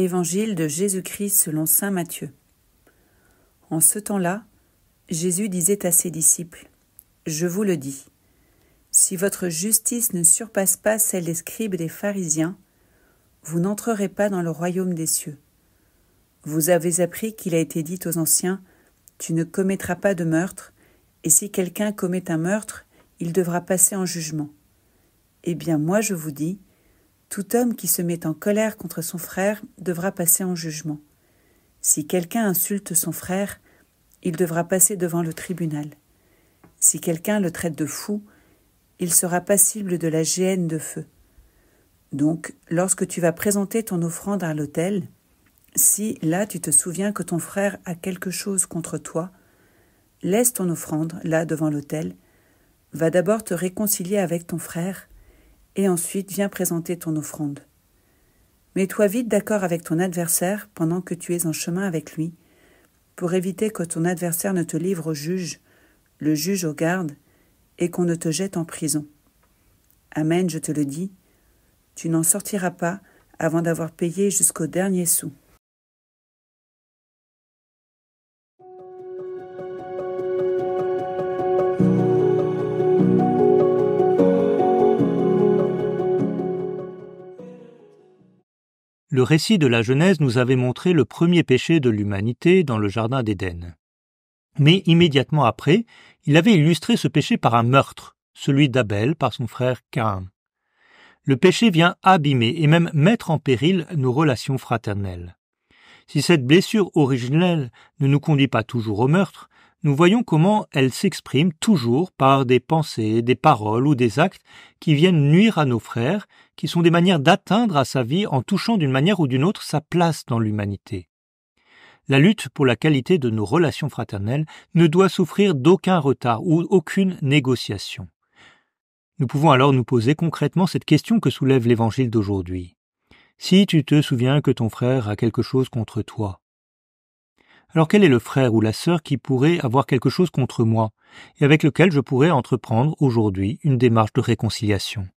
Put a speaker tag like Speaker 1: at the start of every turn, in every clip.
Speaker 1: Évangile de Jésus-Christ selon saint Matthieu. En ce temps-là, Jésus disait à ses disciples : « Je vous le dis, si votre justice ne surpasse pas celle des scribes et des pharisiens, vous n'entrerez pas dans le royaume des cieux. Vous avez appris qu'il a été dit aux anciens : tu ne commettras pas de meurtre, et si quelqu'un commet un meurtre, il devra passer en jugement. Eh bien, moi je vous dis, tout homme qui se met en colère contre son frère devra passer en jugement. Si quelqu'un insulte son frère, il devra passer devant le tribunal. Si quelqu'un le traite de fou, il sera passible de la géhenne de feu. Donc, lorsque tu vas présenter ton offrande à l'autel, si là tu te souviens que ton frère a quelque chose contre toi, laisse ton offrande là devant l'autel, va d'abord te réconcilier avec ton frère, et ensuite viens présenter ton offrande. Mets-toi vite d'accord avec ton adversaire pendant que tu es en chemin avec lui, pour éviter que ton adversaire ne te livre au juge, le juge aux gardes, et qu'on ne te jette en prison. Amen, je te le dis, tu n'en sortiras pas avant d'avoir payé jusqu'au dernier sou.
Speaker 2: Le récit de la Genèse nous avait montré le premier péché de l'humanité dans le jardin d'Éden. Mais immédiatement après, il avait illustré ce péché par un meurtre, celui d'Abel par son frère Caïn. Le péché vient abîmer et même mettre en péril nos relations fraternelles. Si cette blessure originelle ne nous conduit pas toujours au meurtre, nous voyons comment elle s'exprime toujours par des pensées, des paroles ou des actes qui viennent nuire à nos frères, qui sont des manières d'atteindre à sa vie en touchant d'une manière ou d'une autre sa place dans l'humanité. La lutte pour la qualité de nos relations fraternelles ne doit souffrir d'aucun retard ou aucune négociation. Nous pouvons alors nous poser concrètement cette question que soulève l'Évangile d'aujourd'hui. Si tu te souviens que ton frère a quelque chose contre toi, alors quel est le frère ou la sœur qui pourrait avoir quelque chose contre moi et avec lequel je pourrais entreprendre aujourd'hui une démarche de réconciliation ?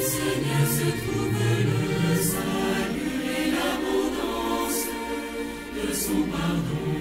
Speaker 3: Seigneur se trouve le salut et l'abondance son pardon.